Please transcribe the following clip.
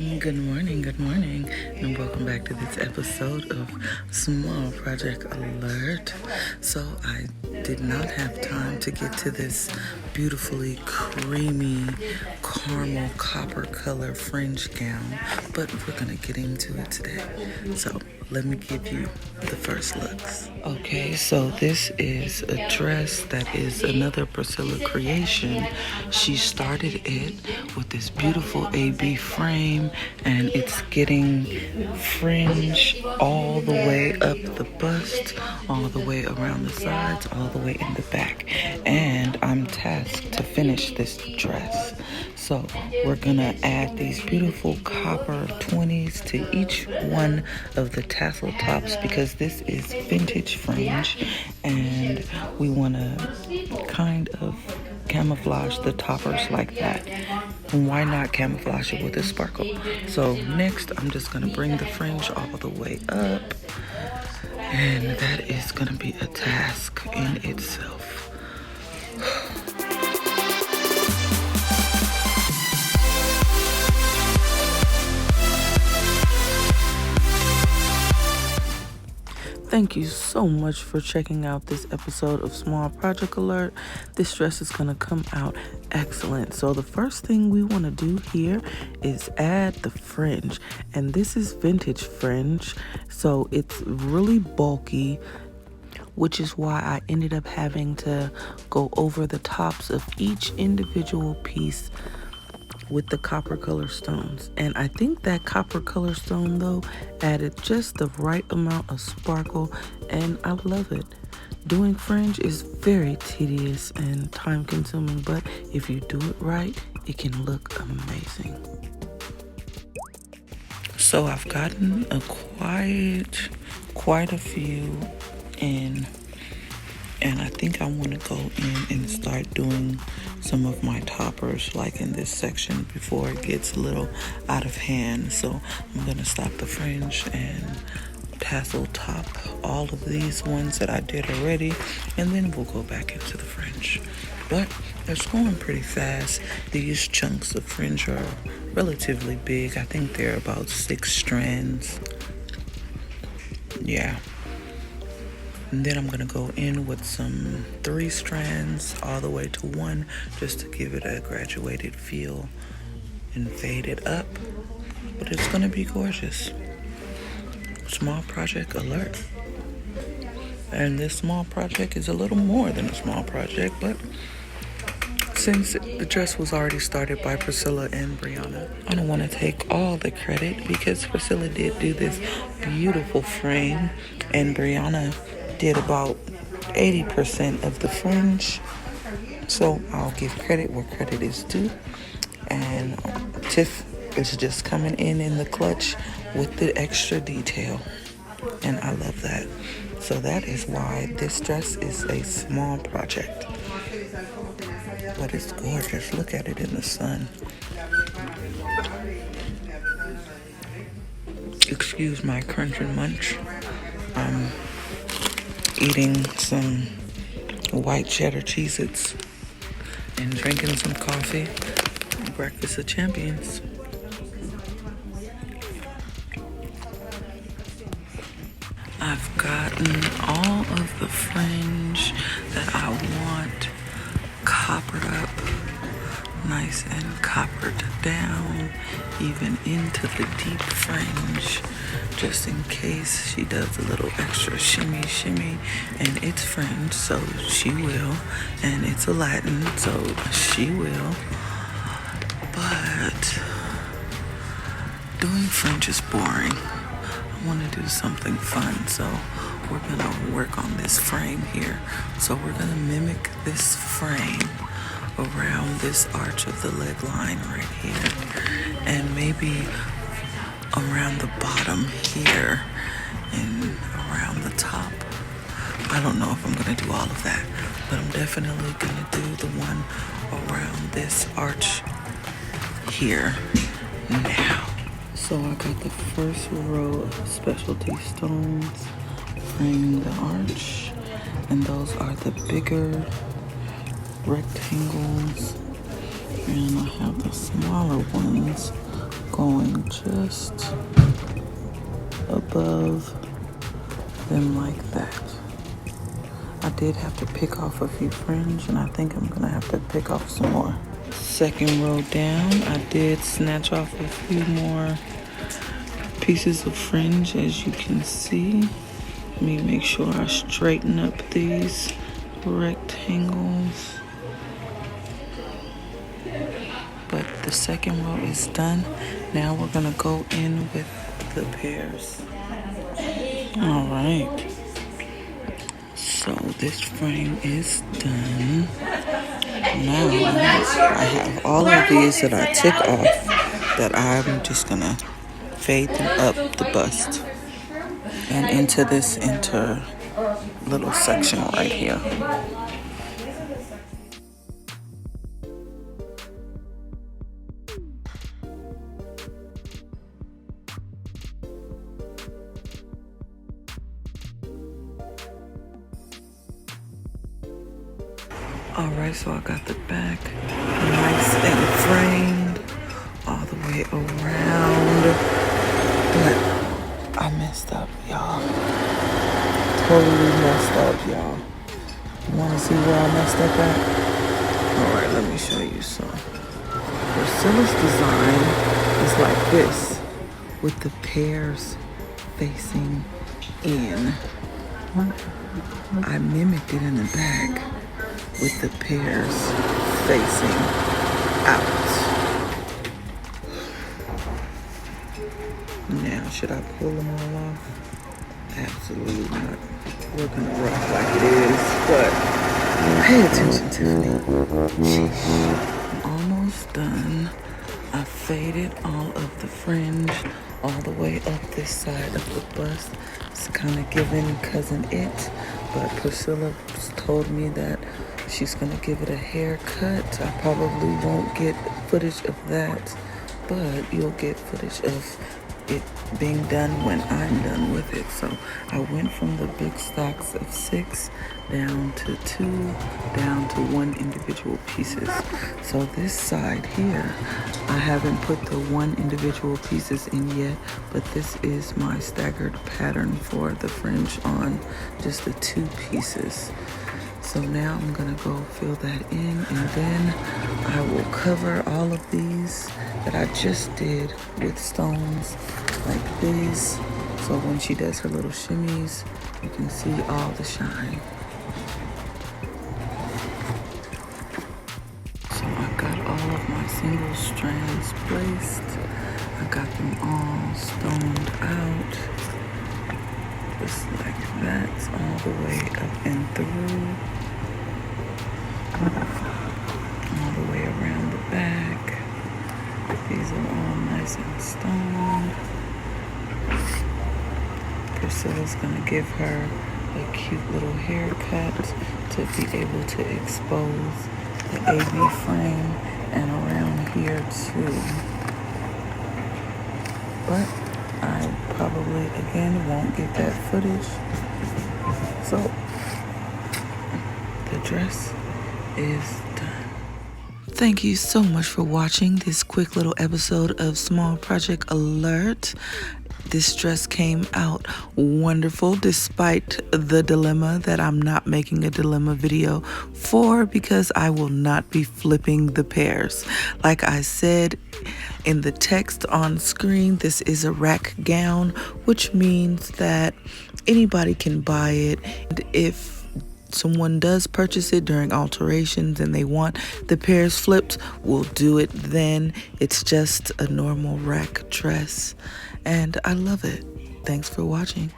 Good morning, and welcome back to this episode of Small Project Alert. So, I did not have time to get to this beautifully creamy caramel copper color fringe gown, but we're gonna get into it today. So, let me give you the first looks. Okay, so this is a dress that is another Percilla creation. She started it with this beautiful AB frame, and it's getting fringe all the way up the bust, all the way around the sides, all the way in the back. And I'm tasked to finish this dress. So we're gonna add these beautiful copper 20s to each one of the tassel tops because this is vintage fringe, and we wanna kind of camouflage the toppers like that. And why not camouflage it with a sparkle? So next, I'm just gonna bring the fringe all the way up, and that is gonna be a task in itself. Thank you so much for checking out this episode of Small Project Alert. This dress is gonna come out excellent. So the first thing we wanna do here is add the fringe. And this is vintage fringe, so it's really bulky, which is why I ended up having to go over the tops of each individual piece with the copper color stones. And I think that copper color stone though added just the right amount of sparkle, and I love it. Doing fringe is very tedious and time consuming, but if you do it right, it can look amazing. So I've gotten quite a few in, and I think I want to go in and start doing some of my toppers like in this section before it gets a little out of hand. So I'm going to stop the fringe and tassel top all of these ones that I did already, and then we'll go back into the fringe. But it's going pretty fast. These chunks of fringe are relatively big. I think they're about 6 strands. Yeah. And then I'm going to go in with some 3 strands all the way to 1 just to give it a graduated feel and fade it up. But it's going to be gorgeous. Small project alert. And this small project is a little more than a small project, but since the dress was already started by Percilla and Brianna, I don't want to take all the credit because Percilla did do this beautiful frame and Brianna did about 80% of the fringe. So I'll give credit where credit is due. And Tiff is just coming in the clutch with the extra detail. And I love that. So that is why this dress is a small project. But it's gorgeous. Look at it in the sun. Excuse my crunch and munch. I'm eating some white cheddar Cheez-Its and drinking some coffee. Breakfast of champions. I've gotten all of the fringe that I want coppered up, nice and coppered down, even into the deep fringe, just in case she does a little extra shimmy, and it's fringe, so she will, and it's a Latin, so she will, but doing fringe is boring. I want to do something fun, so we're gonna work on this frame here. So we're gonna mimic this frame around this arch of the leg line right here, and maybe around the bottom here and around the top. I don't know if I'm gonna do all of that, but I'm definitely gonna do the one around this arch here now. So I got the first row of specialty stones framing the arch, and those are the bigger rectangles, and I have the smaller ones going just above them like that. I did have to pick off a few fringe, and I think I'm gonna have to pick off some more. Second row down, I did snatch off a few more pieces of fringe, as you can see. Let me make sure I straighten up these rectangles. But the second row is done. Now we're gonna go in with the pairs. All right. So this frame is done. Now I have all of these that I took off that I'm just gonna fade them up the bust and into this little section right here. Alright, so I got the back nice and framed all the way around, but I messed up, y'all. Totally messed up, y'all. You want to see where I messed up at? Alright, let me show you some. Percilla's design is like this, with the pairs facing in. I mimicked it in the back with the pairs facing out. Now, should I pull them all off? Absolutely not. We're gonna rock like it is, but pay attention, Tiffany. Sheesh. I'm almost done. I faded all of the fringe all the way up this side of the bust. It's kind of giving Cousin It, but Percilla told me that she's gonna give it a haircut. I probably won't get footage of that, but you'll get footage of it being done when I'm done with it. So I went from the big stacks of 6 down to 2, down to 1 individual pieces. So this side here, I haven't put the 1 individual pieces in yet, but this is my staggered pattern for the fringe on just the 2 pieces. So now I'm gonna go fill that in, and then I will cover all of these that I just did with stones like this. So when she does her little shimmies, you can see all the shine. So I got all of my single strands placed. I got them all stoned out, just like that, all the way up and through. All the way around the back. These are all nice and stoned. Percilla's gonna give her a cute little haircut to be able to expose the AB frame and around here too. But I probably again won't get that footage. So the dress is done. Thank you so much for watching this quick little episode of Small Project Alert. This dress came out wonderful despite the dilemma that I'm not making a dilemma video for, because I will not be flipping the pairs. Like I said in the text on screen, this is a rack gown, which means that anybody can buy it. And if someone does purchase it during alterations and they want the pairs flipped, we'll do it then. It's just a normal rack dress, and I love it. Thanks for watching.